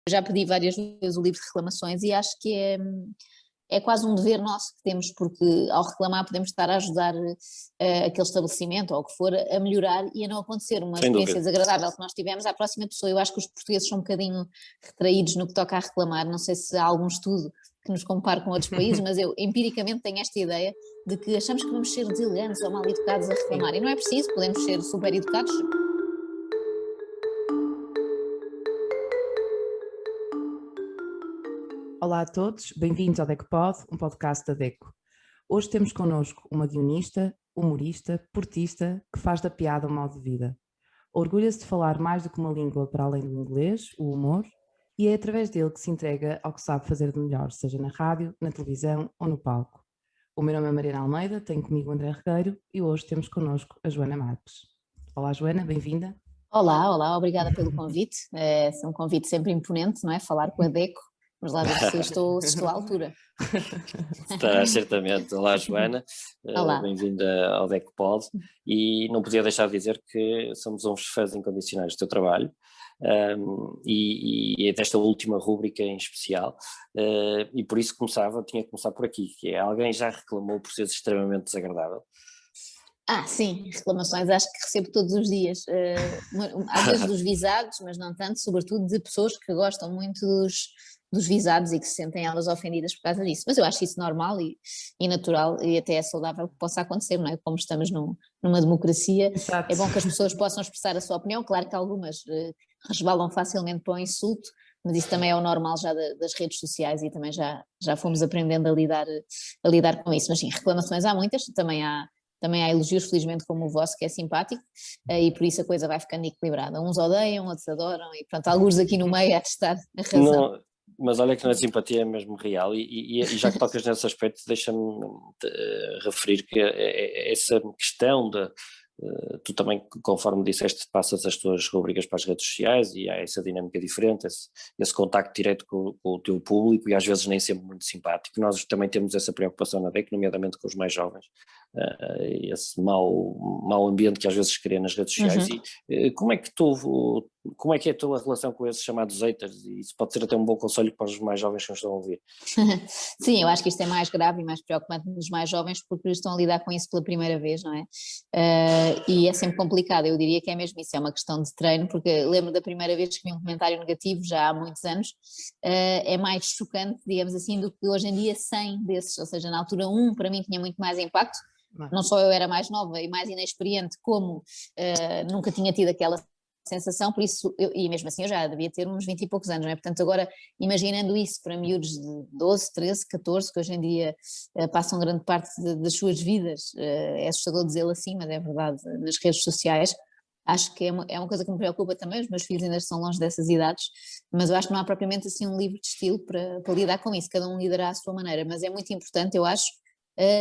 já pedi várias vezes o livro de reclamações e acho que é quase um dever nosso que temos, porque ao reclamar podemos estar a ajudar aquele estabelecimento ou o que for a melhorar e a não acontecer uma experiência desagradável que nós tivemos à próxima pessoa. Eu acho que os portugueses são um bocadinho retraídos no que toca a reclamar, não sei se há algum estudo que nos compare com outros países, mas eu empiricamente tenho esta ideia de que achamos que vamos ser deselegantes ou mal educados a reclamar, e não é preciso, podemos ser super educados. Olá a todos, bem-vindos ao DECOPOD, um podcast da DECO. Hoje temos connosco uma guionista, humorista, portista, que faz da piada um modo de vida. Orgulha-se de falar mais do que uma língua para além do inglês, o humor, e é através dele que se entrega ao que sabe fazer de melhor, seja na rádio, na televisão ou no palco. O meu nome é Mariana Almeida, tenho comigo o André Regueiro e hoje temos connosco a Joana Marques. Olá Joana, bem-vinda. Olá, obrigada pelo convite, é um convite sempre imponente, não é? Falar com a DECO. Mas lá ver se estou à altura. Está, certamente. Olá, Joana. Olá. Bem-vinda ao DECOPOD. E não podia deixar de dizer que somos uns fãs incondicionais do teu trabalho e desta última rúbrica em especial. E por isso tinha que começar por aqui, que é: alguém já reclamou por ser extremamente desagradável? Sim, reclamações acho que recebo todos os dias, às vezes dos visados, mas não tanto, sobretudo de pessoas que gostam muito dos visados e que se sentem elas ofendidas por causa disso, mas eu acho isso normal e natural e até é saudável que possa acontecer, não é? Como estamos numa democracia. Exato. É bom que as pessoas possam expressar a sua opinião, claro que algumas resvalam facilmente para o insulto, mas isso também é o normal já das redes sociais e também já fomos aprendendo a lidar com isso, mas sim, reclamações há muitas, também há elogios, felizmente, como o vosso, que é simpático, e por isso a coisa vai ficando equilibrada. Uns odeiam, outros adoram, e pronto, alguns aqui no meio há de estar a razão. Não, mas olha que a simpatia é mesmo real, e já que tocas nesse aspecto, deixa-me referir que essa questão tu também, conforme disseste, passas as tuas rubricas para as redes sociais e há essa dinâmica diferente, esse contacto direto com o teu público, e às vezes nem sempre muito simpático. Nós também temos essa preocupação na DEC, nomeadamente com os mais jovens, esse mau ambiente que às vezes se cria nas redes sociais. E como é que é a tua relação com esses chamados haters? E isso pode ser até um bom conselho para os mais jovens que nos estão a ouvir. Sim, eu acho que isto é mais grave e mais preocupante nos mais jovens porque estão a lidar com isso pela primeira vez, não é? E é sempre complicado, eu diria que é mesmo isso, é uma questão de treino, porque lembro da primeira vez que vi um comentário negativo, já há muitos anos, é mais chocante, digamos assim, do que hoje em dia 100 desses, ou seja, na altura para mim tinha muito mais impacto, não só eu era mais nova e mais inexperiente, como nunca tinha tido aquela sensação, por isso, e mesmo assim eu já devia ter uns 20 e poucos anos, não é? Portanto, agora, imaginando isso para miúdos de 12, 13, 14, que hoje em dia passam grande parte das suas vidas, é assustador dizê-lo assim, mas é verdade, nas redes sociais, acho que é uma coisa que me preocupa também. Os meus filhos ainda estão longe dessas idades, mas eu acho que não há propriamente assim um livro de estilo para lidar com isso, cada um lidará à sua maneira, mas é muito importante, eu acho,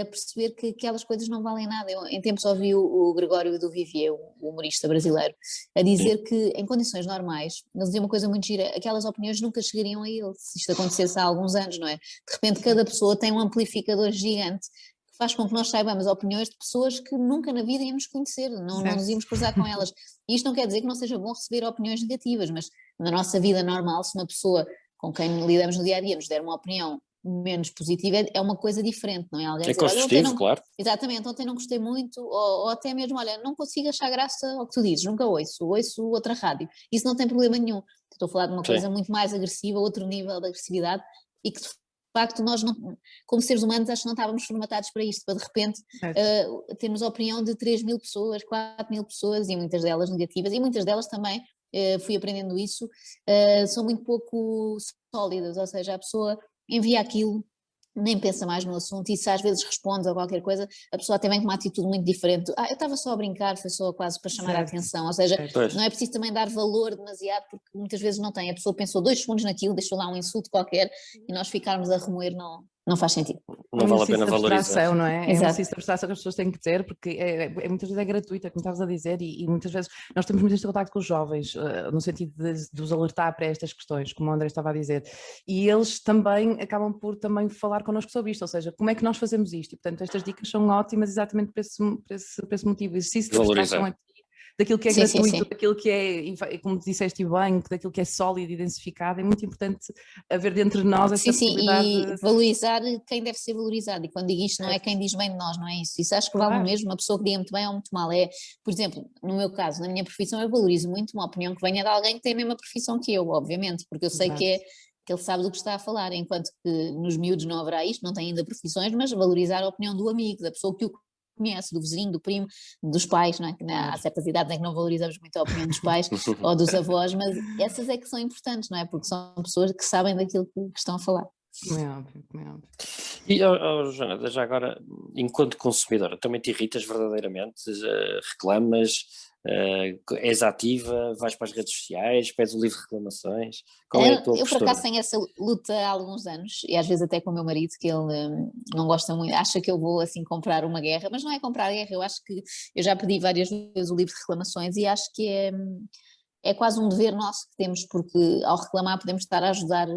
perceber que aquelas coisas não valem nada. Eu em tempos ouvi o Gregório do Vivier, o humorista brasileiro, a dizer que em condições normais, ele dizia uma coisa muito gira, aquelas opiniões nunca chegariam a ele, se isto acontecesse há alguns anos, não é? De repente cada pessoa tem um amplificador gigante que faz com que nós saibamos opiniões de pessoas que nunca na vida íamos conhecer, não nos íamos cruzar com elas. E isto não quer dizer que não seja bom receber opiniões negativas, mas na nossa vida normal, se uma pessoa com quem lidamos no dia a dia nos der uma opinião menos positiva, é uma coisa diferente, não é? Alguém dizer, construtivo, claro. Exatamente, ontem não gostei muito, ou até mesmo, olha, não consigo achar graça ao que tu dizes, nunca ouço outra rádio, isso não tem problema nenhum. Estou a falar de uma coisa muito mais agressiva, outro nível de agressividade, e que de facto nós, não, como seres humanos, acho que não estávamos formatados para isto, para de repente termos a opinião de 3.000 pessoas, 4.000 pessoas, e muitas delas negativas, e muitas delas também, fui aprendendo isso, são muito pouco sólidas, ou seja, a pessoa envia aquilo, nem pensa mais no assunto, e se às vezes responde a qualquer coisa, a pessoa até vem com uma atitude muito diferente. Eu estava só a brincar, foi só quase para chamar a atenção, ou seja, não é preciso também dar valor demasiado, porque muitas vezes não tem, a pessoa pensou 2 segundos naquilo, deixou lá um insulto qualquer, e nós ficarmos a remoer não faz sentido. Não vale a pena valorizar. Não é? Exato. É um exercício de abstração que as pessoas têm que ter, porque muitas vezes é gratuita, como estavas a dizer, e muitas vezes nós temos muito este contacto com os jovens, no sentido de os alertar para estas questões, como o André estava a dizer, e eles também acabam por também falar connosco sobre isto, ou seja, como é que nós fazemos isto, e portanto estas dicas são ótimas exatamente por esse motivo, exercício de abstração aqui daquilo que é Sim, sim, gratuito, sim. daquilo que é, como disseste bem, daquilo que é sólido e densificado. É muito importante haver dentro de nós essa Sim, sim, possibilidade e de... valorizar quem deve ser valorizado. E quando digo isto, não é Certo. quem diz bem de nós, não é isso. Isso acho que vale o Claro. mesmo, uma pessoa que diga muito bem ou muito mal. É, por exemplo, no meu caso, na minha profissão, eu valorizo muito uma opinião que venha de alguém que tem a mesma profissão que eu, obviamente, porque eu sei Exato. que ele sabe do que está a falar, enquanto que nos miúdos não haverá isto, não tem ainda profissões, mas valorizar a opinião do amigo, da pessoa que o conhece, do vizinho, do primo, dos pais, não é? Há Claro. certas idades em que não valorizamos muito a opinião dos pais ou dos avós, mas essas é que são importantes, não é? Porque são pessoas que sabem daquilo que estão a falar. Como é óbvio, como é óbvio. E, Joana, já agora, enquanto consumidora, também te irritas verdadeiramente? Reclamas? És ativa? Vais para as redes sociais? Pedes o livro de reclamações? Qual é a tua Eu, por acaso, postura? tenho essa luta há alguns anos, e às vezes até com o meu marido, que ele não gosta muito, acha que eu vou assim comprar uma guerra, mas não é comprar guerra, eu acho que eu já pedi várias vezes o livro de reclamações e acho que é quase um dever nosso que temos, porque ao reclamar podemos estar a ajudar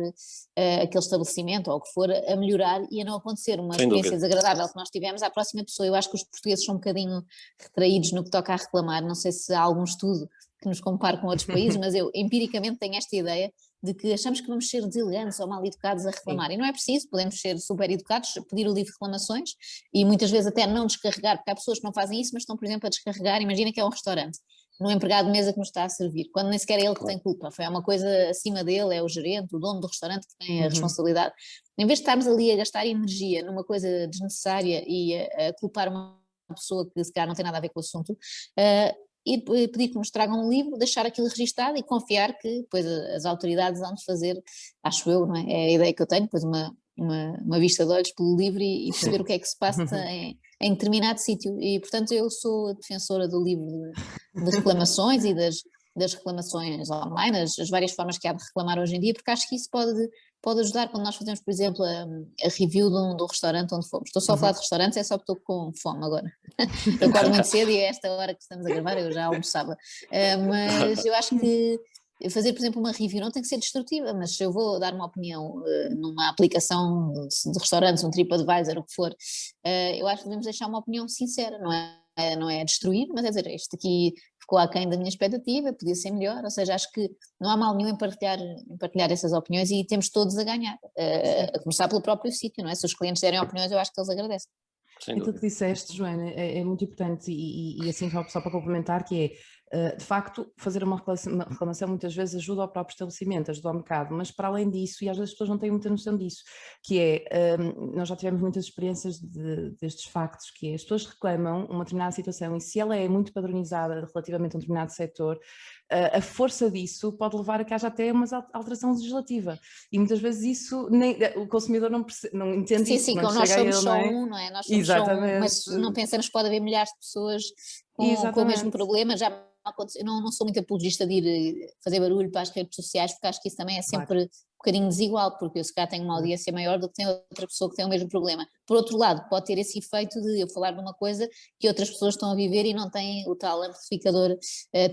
aquele estabelecimento ou o que for a melhorar e a não acontecer uma Sem experiência dúvida. desagradável que nós tivemos à próxima pessoa. Eu acho que os portugueses são um bocadinho retraídos no que toca a reclamar, não sei se há algum estudo que nos compare com outros países, mas eu empiricamente tenho esta ideia de que achamos que vamos ser deselegantes ou mal educados a Sim. reclamar, e não é preciso, podemos ser super educados, pedir o livro de reclamações e muitas vezes até não descarregar, porque há pessoas que não fazem isso, mas estão, por exemplo, a descarregar, imagina que é um restaurante, no empregado de mesa que nos está a servir, quando nem sequer é ele que tem culpa, foi uma coisa acima dele, é o gerente, o dono do restaurante que tem a responsabilidade. Em vez de estarmos ali a gastar energia numa coisa desnecessária e a culpar uma pessoa que se calhar não tem nada a ver com o assunto, e pedir que nos tragam um livro, deixar aquilo registado e confiar que depois as autoridades vão de fazer, acho eu, não é? É a ideia que eu tenho, depois uma vista de olhos pelo livro e perceber o que é que se passa em determinado sítio. E, portanto, eu sou defensora do livro de reclamações e das reclamações online, as várias formas que há de reclamar hoje em dia, porque acho que isso pode ajudar quando nós fazemos, por exemplo, a review de um restaurante onde fomos. Estou só a falar de restaurantes, é só porque estou com fome agora. Eu acordo muito cedo e é esta hora que estamos a gravar, eu já almoçava. Mas eu acho que fazer, por exemplo, uma review não tem que ser destrutiva, mas se eu vou dar uma opinião numa aplicação de restaurantes, um TripAdvisor, o que for, eu acho que devemos deixar uma opinião sincera, não é destruir, mas é dizer, este aqui ficou aquém da minha expectativa, podia ser melhor, ou seja, acho que não há mal nenhum em partilhar essas opiniões e temos todos a ganhar, a começar pelo próprio sítio, não é? Se os clientes derem opiniões, eu acho que eles agradecem. Sem Aquilo que dúvida. disseste, Joana, é muito importante e assim só para complementar, que é, de facto, fazer uma reclamação muitas vezes ajuda ao próprio estabelecimento, ajuda ao mercado, mas para além disso, e às vezes as pessoas não têm muita noção disso, que é, nós já tivemos muitas experiências destes factos, que é, as pessoas reclamam uma determinada situação e se ela é muito padronizada relativamente a um determinado setor, a força disso pode levar a que haja até uma alteração legislativa e muitas vezes isso o consumidor não entende Sim, isso, sim, não nós chega a somos ele, não só é? um, não é? Nós somos só um, Exatamente, mas não pensamos que pode haver milhares de pessoas com o mesmo exatamente, problema. Já me aconteceu, eu não sou muito apologista de ir fazer barulho para as redes sociais, porque acho que isso também é claro, sempre um bocadinho desigual, porque eu se calhar tenho uma claro. audiência maior do que tem outra pessoa que tem o mesmo problema. Por outro lado, pode ter esse efeito de eu falar de uma coisa que outras pessoas estão a viver e não têm o tal amplificador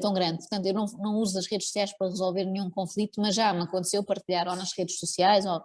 tão grande. Portanto, eu não uso as redes sociais para resolver nenhum conflito, mas já me aconteceu partilhar ou nas redes sociais ou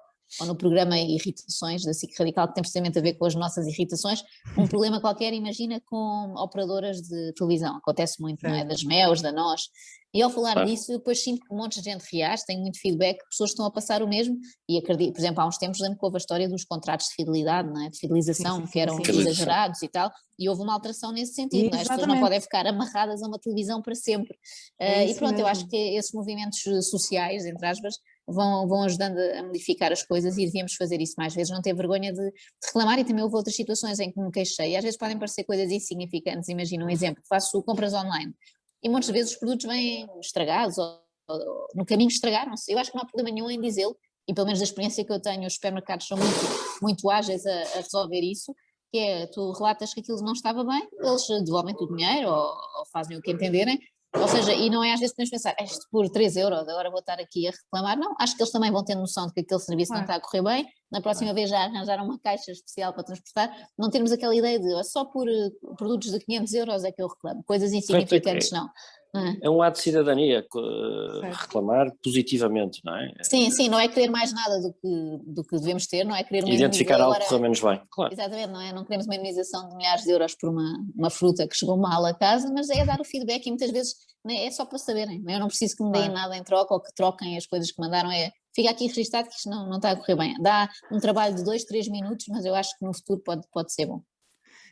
no programa Irritações da SIC Radical, que tem precisamente a ver com as nossas irritações, um problema qualquer, imagina com operadoras de televisão, acontece muito, não é? Certo. Das MEUs, da NOS, e ao falar Claro. disso, depois sinto que um monte de gente reage, tenho muito feedback, pessoas estão a passar o mesmo, e acredito, por exemplo, há uns tempos lembro que houve a história dos contratos de fidelidade, não é? De fidelização, que eram Fidelização. exagerados e tal, e houve uma alteração nesse sentido, não é? As pessoas não Exatamente, podem ficar amarradas a uma televisão para sempre. é E isso pronto, eu acho mesmo. que esses movimentos sociais, entre aspas, vão ajudando a modificar as coisas e devíamos fazer isso mais vezes, não ter vergonha de reclamar. E também houve outras situações em que me queixei, e às vezes podem parecer coisas insignificantes. Imagina um exemplo, faço compras online e muitas vezes os produtos vêm estragados ou no caminho estragaram-se. Eu acho que não há problema nenhum em dizê-lo, e pelo menos da experiência que eu tenho, os supermercados são muito ágeis a resolver isso, que é, tu relatas que aquilo não estava bem, eles devolvem-te o dinheiro ou fazem o que entenderem. Ou seja, e não é às vezes podemos pensar, isto por 3 euros, agora vou estar aqui a reclamar. Não, acho que eles também vão ter noção de que aquele serviço não Claro, está a correr bem, na próxima claro. vez já arranjaram uma caixa especial para transportar, não termos aquela ideia de só por produtos de 500 euros é que eu reclamo, coisas Correto, insignificantes não. é um ato de cidadania, reclamar positivamente, não é? Sim, não é querer mais nada do que devemos ter, não é querer uma identificar algo que correu menos bem, claro. Exatamente, não é? Não queremos uma indemnização de milhares de euros por uma fruta que chegou mal a casa, mas é dar o feedback e muitas vezes é só para saberem, eu não preciso que me deem nada em troca ou que troquem as coisas que mandaram, fica aqui registado que isto não está a correr bem. Dá um trabalho de 2, 3 minutos, mas eu acho que no futuro pode ser bom.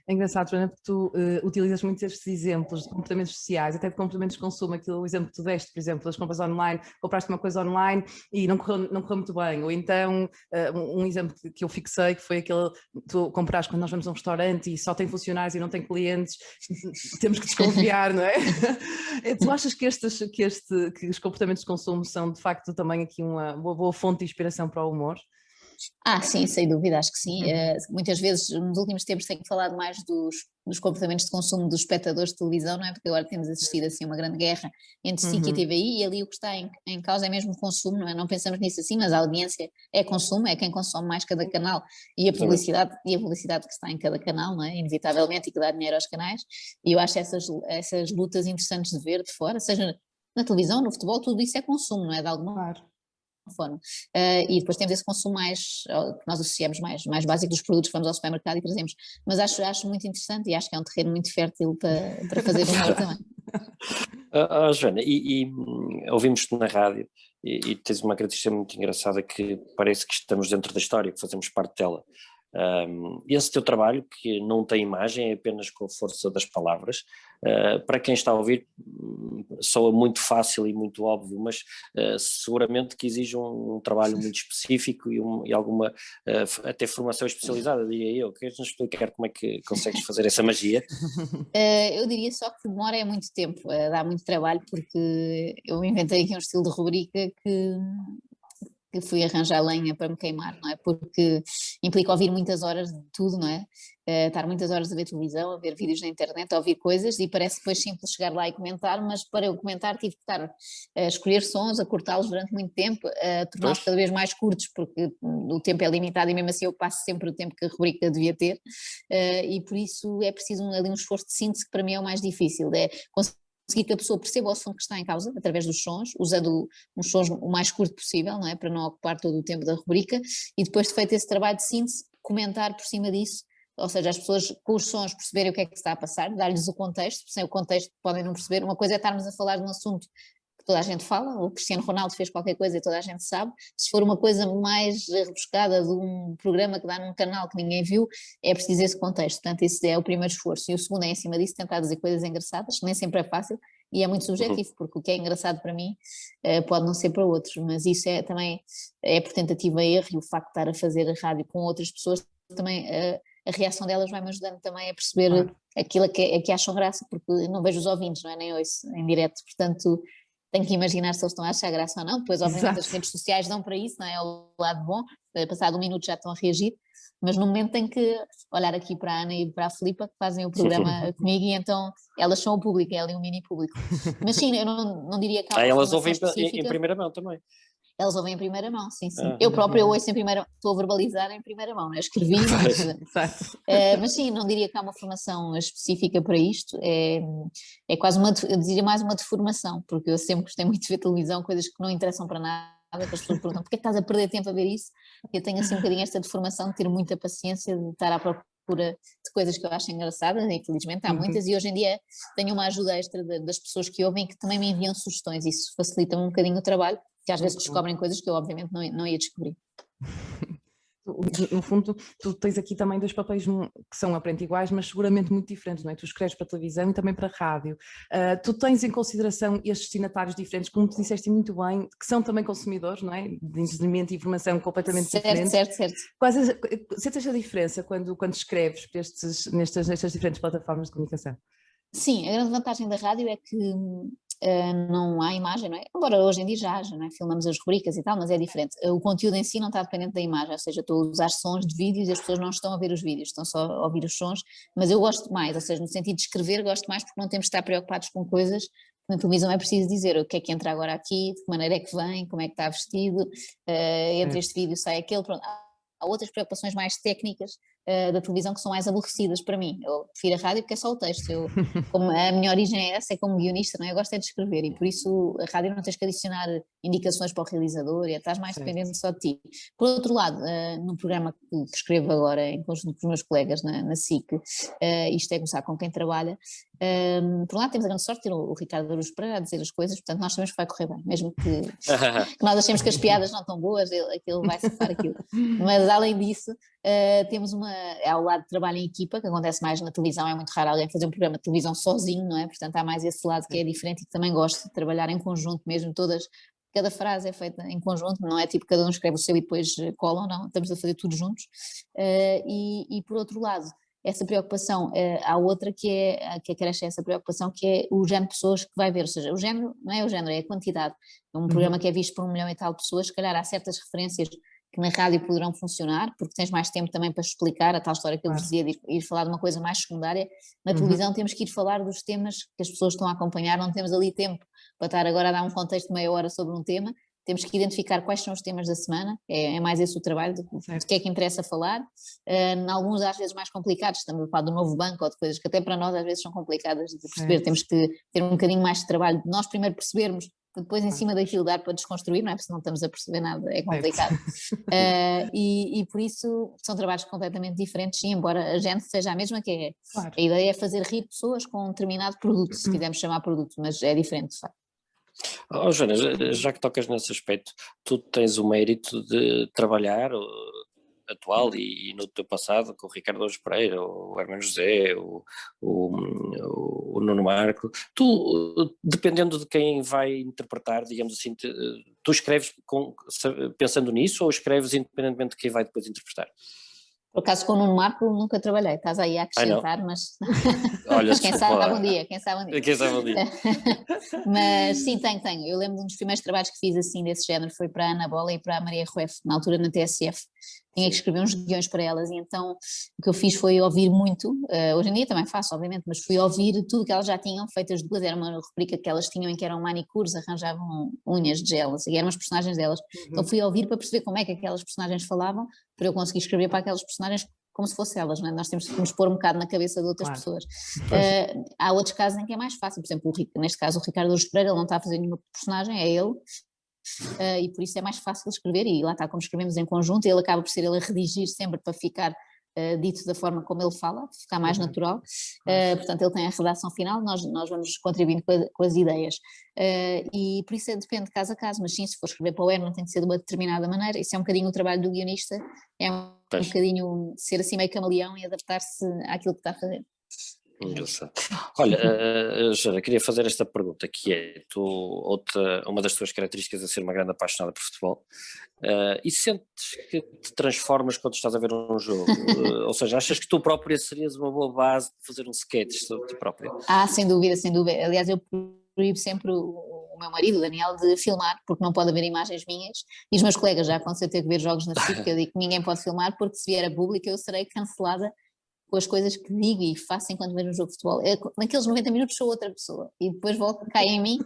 É engraçado, Joana, porque tu utilizas muito estes exemplos de comportamentos sociais, até de comportamentos de consumo, o exemplo que tu deste, por exemplo, das compras online, compraste uma coisa online e não correu muito bem, ou então um exemplo que eu fixei, que foi aquele, tu compraste quando nós vamos a um restaurante e só tem funcionários e não tem clientes, temos que desconfiar, não é? Tu achas que os comportamentos de consumo são de facto também aqui uma boa fonte de inspiração para o humor? Sim, sem dúvida, acho que sim. Muitas vezes, nos últimos tempos, tenho falado mais dos comportamentos de consumo dos espectadores de televisão, não é? Porque agora temos assistido assim a uma grande guerra entre SIC e TVI, e ali o que está em causa é mesmo o consumo, não é? Não pensamos nisso assim, mas a audiência é consumo, é quem consome mais cada canal, e a publicidade que está em cada canal, não é? Inevitavelmente, e que dá dinheiro aos canais, e eu acho essas lutas interessantes de ver de fora, seja na televisão, no futebol, tudo isso é consumo, não é? De alguma forma. E depois temos esse consumo que nós associamos mais básico dos produtos que vamos ao supermercado e trazemos, mas acho muito interessante e acho que é um terreno muito fértil para fazer humor também. Joana, ouvimos-te na rádio e tens uma característica muito engraçada que parece que estamos dentro da história, que fazemos parte dela. Esse teu trabalho, que não tem imagem, é apenas com a força das palavras, para quem está a ouvir soa muito fácil e muito óbvio, mas seguramente que exige um trabalho muito específico e alguma até formação especializada, diria eu. Queres-nos explicar como é que consegues fazer essa magia? Eu diria só que demora muito tempo, dá muito trabalho, porque eu inventei aqui um estilo de rubrica que fui arranjar lenha para me queimar, não é? Porque implica ouvir muitas horas de tudo, não é? Estar muitas horas a ver televisão, a ver vídeos na internet, a ouvir coisas, e parece depois simples chegar lá e comentar, mas para eu comentar tive que estar a escolher sons, a cortá-los durante muito tempo, a torná-los cada vez mais curtos, porque o tempo é limitado e mesmo assim eu passo sempre o tempo que a rubrica devia ter, e por isso é preciso ali um esforço de síntese que para mim é o mais difícil, conseguir que a pessoa perceba o som que está em causa, através dos sons, usando uns sons o mais curto possível, não é? Para não ocupar todo o tempo da rubrica, e depois de feito esse trabalho de síntese, comentar por cima disso, ou seja, as pessoas com os sons perceberem o que é que se está a passar, dar-lhes o contexto, sem o contexto podem não perceber. Uma coisa é estarmos a falar de um assunto que toda a gente fala, o Cristiano Ronaldo fez qualquer coisa e toda a gente sabe. Se for uma coisa mais rebuscada de um programa que dá num canal que ninguém viu, é preciso esse contexto. Portanto, esse é o primeiro esforço. E o segundo é, em cima disso, tentar dizer coisas engraçadas, que nem sempre é fácil e é muito subjetivo, porque o que é engraçado para mim pode não ser para outros, mas isso também é por tentativa e erro, e o facto de estar a fazer a rádio com outras pessoas também, a reação delas vai-me ajudando também a perceber aquilo que acham graça, porque não vejo os ouvintes, não é? Nem ouço em direto, portanto tenho que imaginar se eles estão a achar graça ou não. Depois obviamente as redes sociais dão para isso, não é? É o lado bom, passado 1 minuto já estão a reagir, mas no momento tenho que olhar aqui para a Ana e para a Filipa, que fazem o programa comigo, e então elas são o público, é ali um mini público. Mas sim, eu não diria que há uma elas ouvem específica. em primeira mão também. Elas ouvem em primeira mão, sim. Eu própria ouço em primeira mão, estou a verbalizar em primeira mão, não é? Escrevi, mas sim, não diria que há uma formação específica para isto, é quase eu diria mais uma deformação, porque eu sempre gostei muito de ver televisão, coisas que não interessam para nada, que as pessoas perguntam, porquê é que estás a perder tempo a ver isso? Eu tenho assim um bocadinho esta deformação de ter muita paciência, de estar à procura de coisas que eu acho engraçadas, e infelizmente há muitas, e hoje em dia tenho uma ajuda extra das pessoas que ouvem, que também me enviam sugestões, isso facilita um bocadinho o trabalho, que às vezes descobrem coisas que eu obviamente não ia descobrir. No fundo, tu tens aqui também 2 papéis que são aparentemente iguais, mas seguramente muito diferentes, não é? Tu escreves para a televisão e também para a rádio. Tu tens em consideração estes destinatários diferentes, como tu disseste muito bem, que são também consumidores, não é? De entretenimento e informação completamente diferentes. Certo. Sentes a diferença quando escreves para nestas diferentes plataformas de comunicação? Sim, a grande vantagem da rádio é que não há imagem, não é? Embora hoje em dia já haja, não é? Filmamos as rubricas e tal, mas é diferente. O conteúdo em si não está dependente da imagem, ou seja, estou a usar sons de vídeos e as pessoas não estão a ver os vídeos, estão só a ouvir os sons, mas eu gosto mais, ou seja, no sentido de escrever, gosto mais porque não temos de estar preocupados com coisas. Na televisão é preciso dizer o que é que entra agora aqui, de que maneira é que vem, como é que está vestido, entre este vídeo sai aquele, pronto. Há outras preocupações mais técnicas da televisão que são mais aborrecidas para mim. Eu prefiro a rádio porque é só o texto. Como a minha origem é essa, é como guionista, não é? Eu gosto é de escrever e por isso a rádio não tens que adicionar indicações para o realizador e estás mais dependente só de ti. Por outro lado, num programa que escrevo agora em conjunto com os meus colegas na SIC, isto é gozar com quem trabalha, por um lado temos a grande sorte de ter o Ricardo Araújo Pereira a dizer as coisas, portanto nós sabemos que vai correr bem, mesmo que nós achemos que as piadas não estão boas, ele vai safar aquilo. Mas além disso, temos ao lado de trabalho em equipa, que acontece mais na televisão, é muito raro alguém fazer um programa de televisão sozinho, não é? Portanto há mais esse lado que é diferente e que também gosto de trabalhar em conjunto mesmo, cada frase é feita em conjunto, não é tipo cada um escreve o seu e depois colam, não, estamos a fazer tudo juntos. E por outro lado, essa preocupação, há outra que acresce essa preocupação, que é o género de pessoas que vai ver, ou seja, o género, não é o género, é a quantidade. É um programa que é visto por 1 milhão e tal de pessoas, se calhar há certas referências que na rádio poderão funcionar, porque tens mais tempo também para explicar a tal história que eu vos dizia, de ir falar de uma coisa mais secundária. Na televisão temos que ir falar dos temas que as pessoas estão a acompanhar, não temos ali tempo para estar agora a dar um contexto de meia hora sobre um tema, temos que identificar quais são os temas da semana, é mais esse o trabalho, de que é que interessa falar, em alguns às vezes mais complicados, estamos a falar do novo banco ou de coisas que até para nós às vezes são complicadas de perceber, temos que ter um bocadinho mais de trabalho, de nós primeiro percebermos, depois em cima daquilo dar para desconstruir, não é? Porque se não estamos a perceber nada, é complicado. E por isso são trabalhos completamente diferentes, sim, embora a gente seja a mesma, que é, a ideia é fazer rir pessoas com um determinado produto, se quisermos chamar produto, mas é diferente, de facto. Joana, já que tocas nesse aspecto, tu tens o mérito de trabalhar atual e no teu passado com o Ricardo Araújo Pereira, o Hermano José, o Nuno Marco. Tu, dependendo de quem vai interpretar, digamos assim, tu escreves pensando nisso ou escreves independentemente de quem vai depois interpretar? Por acaso com o Nuno Marco nunca trabalhei, estás aí a acrescentar, mas, olha, mas quem sabe um dia, quem sabe um dia. Quem sabe um dia. Mas sim, tenho. Eu lembro de um dos primeiros trabalhos que fiz assim desse género, foi para a Ana Bola e para a Maria Rueff, na altura na TSF. Tinha que escrever uns guiões para elas e então o que eu fiz foi ouvir muito, hoje em dia também faço obviamente, mas fui ouvir tudo que elas já tinham feito, as duas, era uma rubrica que elas tinham em que eram manicures, arranjavam unhas de gelas e eram as personagens delas, então fui ouvir para perceber como é que aquelas personagens falavam, para eu conseguir escrever para aquelas personagens como se fossem elas, não é? Nós temos que nos pôr um bocado na cabeça de outras pessoas. Há outros casos em que é mais fácil, por exemplo, neste caso o Ricardo Araújo Pereira, ele não está a fazer nenhuma personagem, é ele, e por isso é mais fácil escrever, e lá está, como escrevemos em conjunto, ele acaba por ser ele a redigir sempre para ficar dito da forma como ele fala, ficar mais natural, portanto ele tem a redação final, nós vamos contribuindo com as ideias, e por isso depende de caso a caso, mas sim, se for escrever para o Herman tem de ser de uma determinada maneira, isso é um bocadinho o trabalho do guionista, é um bocadinho ser assim meio camaleão e adaptar-se àquilo que está a fazer. Engraçado. Olha, Jana, queria fazer esta pergunta, que é, uma das tuas características é ser uma grande apaixonada por futebol, e sentes que te transformas quando estás a ver um jogo? Ou seja, achas que tu própria serias uma boa base de fazer um sketch sobre ti própria? Sem dúvida, sem dúvida. Aliás, eu proíbo sempre o meu marido, o Daniel, de filmar, porque não pode haver imagens minhas, e os meus colegas já aconteceu ter que ver jogos na SIC, eu digo que ninguém pode filmar, porque se vier a público eu serei cancelada com as coisas que digo e faço enquanto vejo um jogo de futebol. Naqueles 90 minutos sou outra pessoa e depois volto, cai em mim.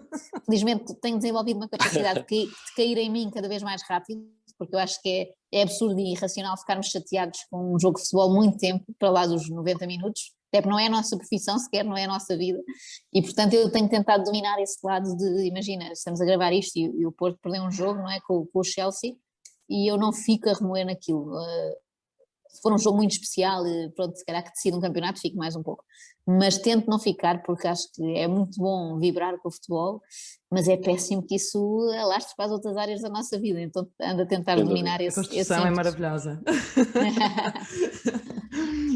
Felizmente tenho desenvolvido uma capacidade de cair em mim cada vez mais rápido, porque eu acho que é absurdo e irracional ficarmos chateados com um jogo de futebol muito tempo, para lá dos 90 minutos, até porque não é a nossa profissão sequer, não é a nossa vida, e portanto eu tenho tentado dominar esse lado de, imagina, estamos a gravar isto e o Porto perdeu um jogo, não é, com o Chelsea, e eu não fico a remoer naquilo. Se for um jogo muito especial, pronto, se calhar que decide um campeonato, fico mais um pouco. Mas tento não ficar, porque acho que é muito bom vibrar com o futebol, mas é péssimo que isso alastre para as outras áreas da nossa vida, então ando a tentar dominar esse. A construção é maravilhosa.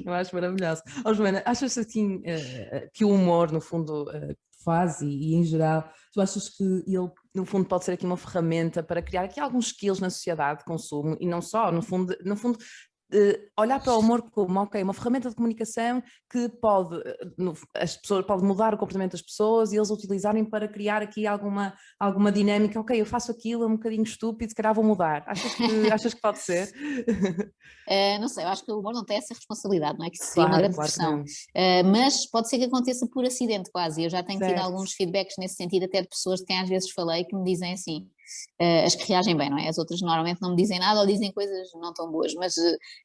Eu acho maravilhoso. Joana, achas assim que o humor, no fundo, faz e em geral, tu achas que ele, no fundo, pode ser aqui uma ferramenta para criar aqui alguns skills na sociedade de consumo e não só, no fundo olhar para o humor como uma ferramenta de comunicação que pode mudar o comportamento das pessoas e eles utilizarem para criar aqui alguma dinâmica, eu faço aquilo, é um bocadinho estúpido, se calhar vou mudar. Achas que pode ser? Não sei, eu acho que o humor não tem essa responsabilidade, não é que seria uma grande pressão, mas pode ser que aconteça por acidente quase, eu já tenho tido alguns feedbacks nesse sentido, até de pessoas de quem às vezes falei, que me dizem assim, as que reagem bem, não é? As outras normalmente não me dizem nada ou dizem coisas não tão boas, mas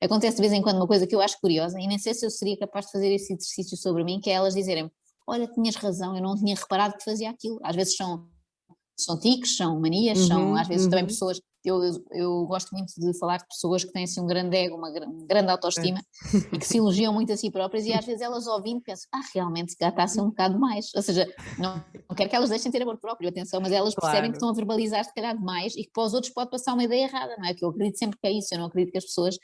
acontece de vez em quando uma coisa que eu acho curiosa, e nem sei se eu seria capaz de fazer esse exercício sobre mim, que é elas dizerem: olha, tinhas razão, eu não tinha reparado que fazia aquilo. Às vezes são tiques, são manias, são às vezes também pessoas. Eu gosto muito de falar de pessoas que têm assim um grande ego, uma grande autoestima e que se elogiam muito a si próprias, e às vezes elas ouvindo pensam: realmente se calhar está a ser um bocado mais. Ou seja, não quero que elas deixem de ter amor próprio, atenção, mas elas percebem que estão a verbalizar se calhar demais e que para os outros pode passar uma ideia errada, não é? Que eu acredito sempre que é isso, eu não acredito que as pessoas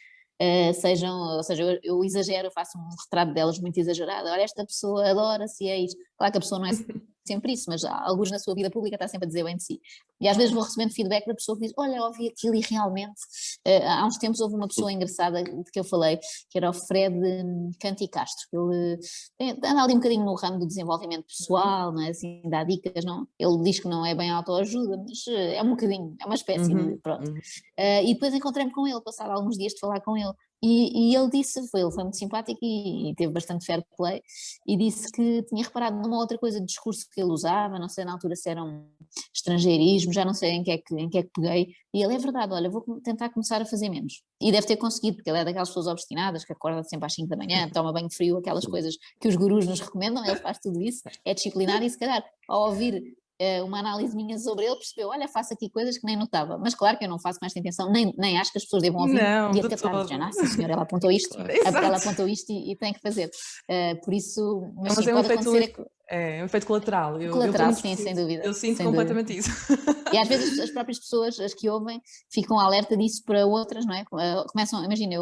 sejam, ou seja, eu exagero, eu faço um retrato delas muito exagerado. Olha, esta pessoa adora-se, é isto. Claro que a pessoa não é sempre isso, mas alguns na sua vida pública está sempre a dizer bem de si. E às vezes vou recebendo feedback da pessoa que diz: olha, ouvi aquilo e realmente, há uns tempos houve uma pessoa engraçada de que eu falei, que era o Fred Canti Castro. Ele anda ali um bocadinho no ramo do desenvolvimento pessoal, não é? Assim, dá dicas, não? Ele diz que não é bem autoajuda, mas é um bocadinho, é uma espécie de, pronto. E depois encontrei-me com ele, passado alguns dias de falar com ele, e ele disse, ele foi muito simpático e teve bastante fair play, e disse que tinha reparado numa outra coisa de discurso que ele usava, não sei na altura se era um estrangeirismo, já não sei em que é que peguei, e ele: é verdade, olha, vou tentar começar a fazer menos. E deve ter conseguido, porque ele é daquelas pessoas obstinadas que acorda sempre às 5 da manhã, toma banho frio, aquelas coisas que os gurus nos recomendam, ele faz tudo isso, é disciplinado, e se calhar ao ouvir uma análise minha sobre ele, percebeu: olha, faço aqui coisas que nem notava, mas claro que eu não faço com esta intenção, nem acho que as pessoas devam ouvir e acatar, dizendo: sim senhora, ela apontou isto, Claro. ela apontou isto e tem que fazer, por isso, mas Mas sim, é um pode efeito, acontecer. um efeito colateral. Eu, pelo Colateral, menos sim, sem dúvida. eu sinto Sem dúvida. completamente isso. E às vezes as próprias pessoas, as que ouvem, ficam alerta disso para outras, não é? Começam, imagina,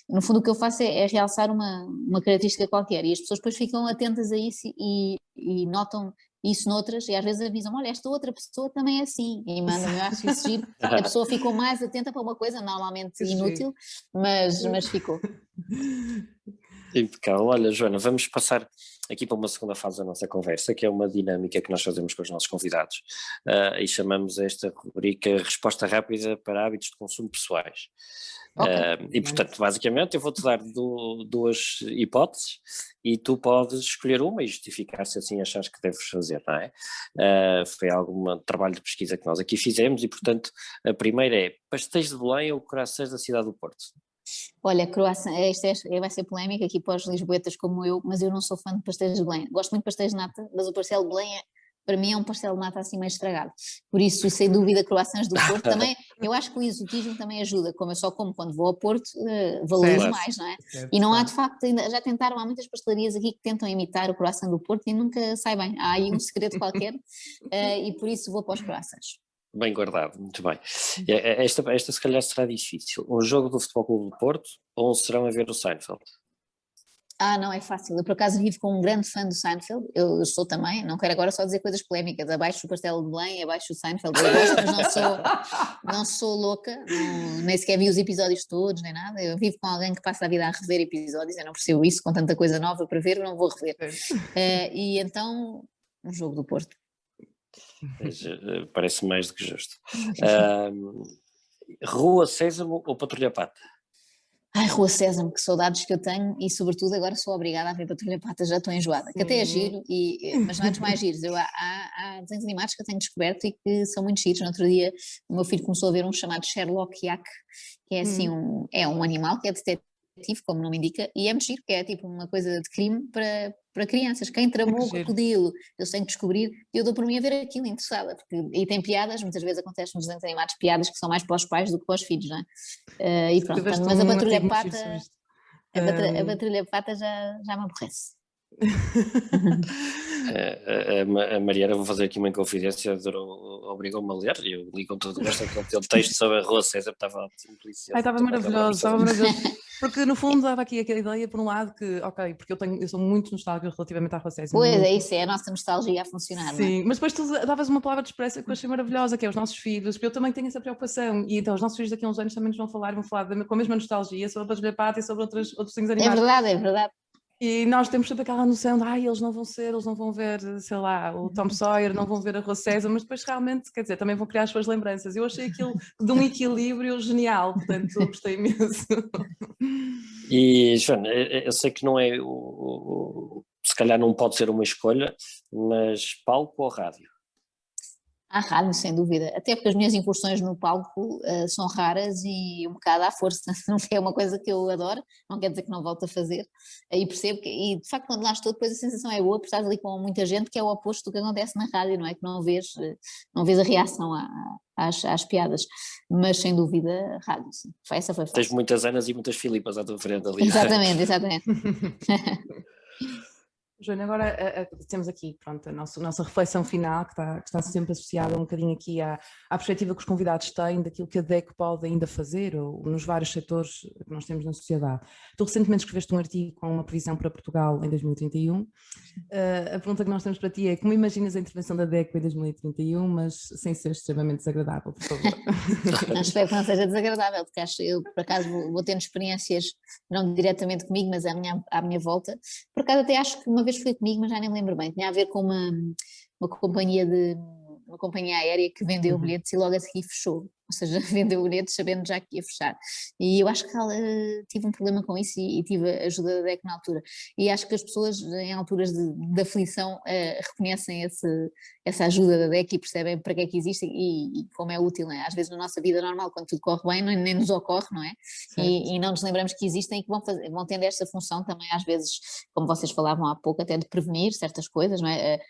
no fundo o que eu faço é realçar uma característica qualquer, e as pessoas depois ficam atentas a isso e notam isso noutras, e às vezes avisam: olha, esta outra pessoa também é assim, e mandam-me. Eu acho isso giro, que a pessoa ficou mais atenta para uma coisa normalmente inútil, mas ficou. Impecável. Olha, Joana, vamos passar aqui para uma segunda fase da nossa conversa, que é uma dinâmica que nós fazemos com os nossos convidados, e chamamos esta rubrica Resposta Rápida para Hábitos de Consumo Pessoais. Okay. E portanto, basicamente, eu vou-te dar duas hipóteses e tu podes escolher uma e justificar se assim achares que deves fazer, não é? Foi algum trabalho de pesquisa que nós aqui fizemos, e portanto a primeira é: pastéis de Belém ou corações da cidade do Porto? Olha, croissant, vai ser polémica aqui para os lisboetas como eu, mas eu não sou fã de pastéis de Belém. Gosto muito de pastéis de nata, mas o pastel de Belém para mim é um pastel de nata assim meio estragado. Por isso, sem dúvida, croissants do Porto também. Eu acho que o exotismo também ajuda. Como eu só como quando vou ao Porto, valorizo Certo. mais, não é? Certo, E não há, claro. de facto, já tentaram, há muitas pastelarias aqui que tentam imitar o croissant do Porto e nunca sai bem. Há aí um segredo qualquer, e por isso vou para os croissants. Bem guardado, muito bem. Esta se calhar será difícil. Um jogo do Futebol Clube do Porto ou um serão a ver o Seinfeld? Não é fácil. Eu, por acaso, vivo com um grande fã do Seinfeld. Eu sou também, não quero agora só dizer coisas polémicas. Abaixo o Pastel de Belém, abaixo o Seinfeld. Eu gosto, mas não sou louca, nem sequer vi os episódios todos, nem nada. Eu vivo com alguém que passa a vida a rever episódios. Eu não percebo isso, com tanta coisa nova para ver, eu não vou rever. E então, um jogo do Porto. Parece mais do que justo. Rua Sésamo ou Patrulha Pata? Ai, Rua Sésamo, que saudades que eu tenho, e sobretudo agora sou obrigada a ver Patrulha Pata, já estou enjoada, que até é giro, mas não é dos mais giros. Há desenhos animados que eu tenho descoberto e que são muito giros. No outro dia o meu filho começou a ver um chamado Sherlock Yak, que é assim um animal que é detetive, como o nome indica, e é muito giro, que é tipo uma coisa de crime para crianças. Quem tramou o crocodilo, eles têm que descobrir, e eu dou por mim a ver aquilo interessada, e tem piadas, muitas vezes acontece nos desenhos animados piadas que são mais para os pais do que para os filhos, não é? E pronto, mas a Patrulha Pata, a Patrulha Pata já me aborrece. A Mariana, vou fazer aqui uma inconfidência, obrigou-me a ler, e eu li com todo o gosto aquele texto sobre a Rua César, estava delicioso. Estava maravilhoso, porque no fundo dava aqui aquela ideia, por um lado, que, ok, porque eu sou muito nostálgica relativamente à Rua César. Pois é, isso é a nossa nostalgia a funcionar, sim, não é? mas depois tu davas uma palavra de expressa que eu achei maravilhosa, que é os nossos filhos, porque eu também tenho essa preocupação, e então os nossos filhos daqui a uns anos também nos vão falar com a mesma nostalgia sobre a Patrulha Pata e sobre outros desenhos animados. É verdade. E nós temos sempre aquela noção de eles não vão ver, sei lá, o Tom Sawyer, não vão ver a Rua César, mas depois realmente, quer dizer, também vão criar as suas lembranças. Eu achei aquilo de um equilíbrio genial, portanto, gostei imenso. E, Joana, eu sei que não é, se calhar não pode ser uma escolha, mas palco ou rádio? Há rádio, sem dúvida, até porque as minhas incursões no palco são raras e um bocado à força, não é uma coisa que eu adoro, não quer dizer que não volto a fazer, e percebo e de facto quando lá estou depois a sensação é boa, porque estás ali com muita gente que é o oposto do que acontece na rádio, não é? Que não vês a reação às piadas, mas sem dúvida rádio, sim. Essa foi Tens fácil. muitas Anas e muitas Filipas à tua frente ali. Exatamente, exatamente. Joana, agora temos aqui, pronto, a nossa reflexão final, que está sempre associada um bocadinho aqui à perspectiva que os convidados têm daquilo que a DEC pode ainda fazer, ou nos vários setores que nós temos na sociedade. Tu recentemente escreveste um artigo com uma previsão para Portugal em 2031. A pergunta que nós temos para ti é: como imaginas a intervenção da DEC em 2031, mas sem ser extremamente desagradável, por favor? Não, espero que não seja desagradável, porque eu por acaso vou tendo experiências, não diretamente comigo, mas à minha volta. Por acaso até acho que uma vez foi comigo, mas já nem me lembro bem. Tinha a ver com uma companhia aérea que vendeu bilhetes e logo a seguir fechou. Ou seja, vendeu bilhetes sabendo já que ia fechar. E eu acho que tive um problema com isso e tive a ajuda da DEC na altura. E acho que as pessoas em alturas de aflição reconhecem essa ajuda da DEC e percebem para que é que existe e como é útil, não é? Às vezes na nossa vida normal, quando tudo corre bem, nem nos ocorre, não é? E não nos lembramos que existem e que vão tendo esta função também às vezes, como vocês falavam há pouco, até de prevenir certas coisas, não é?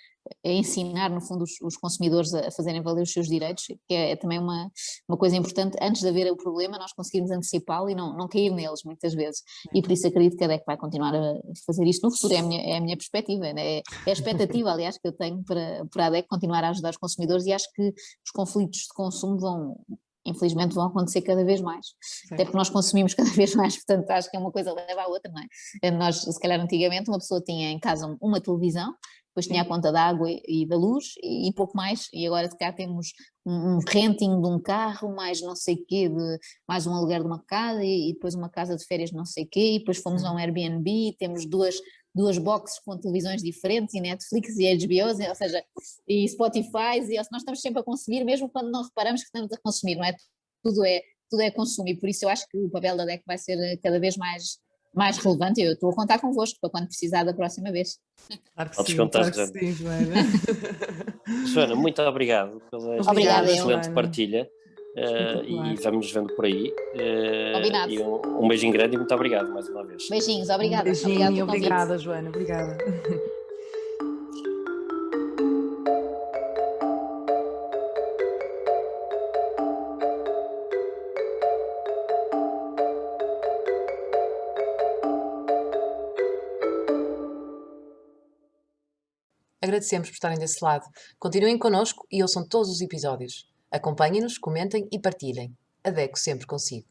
A ensinar, no fundo, os consumidores a fazerem valer os seus direitos, que é também uma coisa importante, antes de haver o problema, nós conseguirmos antecipá-lo e não cair neles, muitas vezes. E por isso acredito que a DEC vai continuar a fazer isto no futuro, é a minha perspectiva, né? É a expectativa, aliás, que eu tenho para a DEC continuar a ajudar os consumidores e acho que os conflitos de consumo infelizmente vão acontecer cada vez mais, até porque nós consumimos cada vez mais, portanto acho que é uma coisa leva à outra, não é? Nós, se calhar antigamente, uma pessoa tinha em casa uma televisão, depois tinha a conta da água e da luz e pouco mais, e agora se calhar temos um renting de um carro, mais não sei o quê, mais um aluguer de uma casa e depois uma casa de férias de não sei o quê, e depois fomos a um Airbnb, temos duas boxes com televisões diferentes e Netflix e HBO, ou seja, e Spotify, e nós estamos sempre a consumir, mesmo quando não reparamos que estamos a consumir, não é? Tudo é consumo e por isso eu acho que o papel da DEC vai ser cada vez mais relevante. Eu estou a contar convosco para quando precisar da próxima vez. Claro que Podes sim, contar, claro que sim, Joana. Joana, muito obrigado pela Obrigada, excelente Joana. partilha e vamos nos vendo por aí. Combinado. E um beijinho grande e muito obrigado mais uma vez. Beijinhos, obrigada. Um beijinho Obrigada e pelo convite. obrigada, Joana, obrigada. Agradecemos por estarem desse lado. Continuem connosco e ouçam todos os episódios. Acompanhem-nos, comentem e partilhem. A DECO sempre consigo.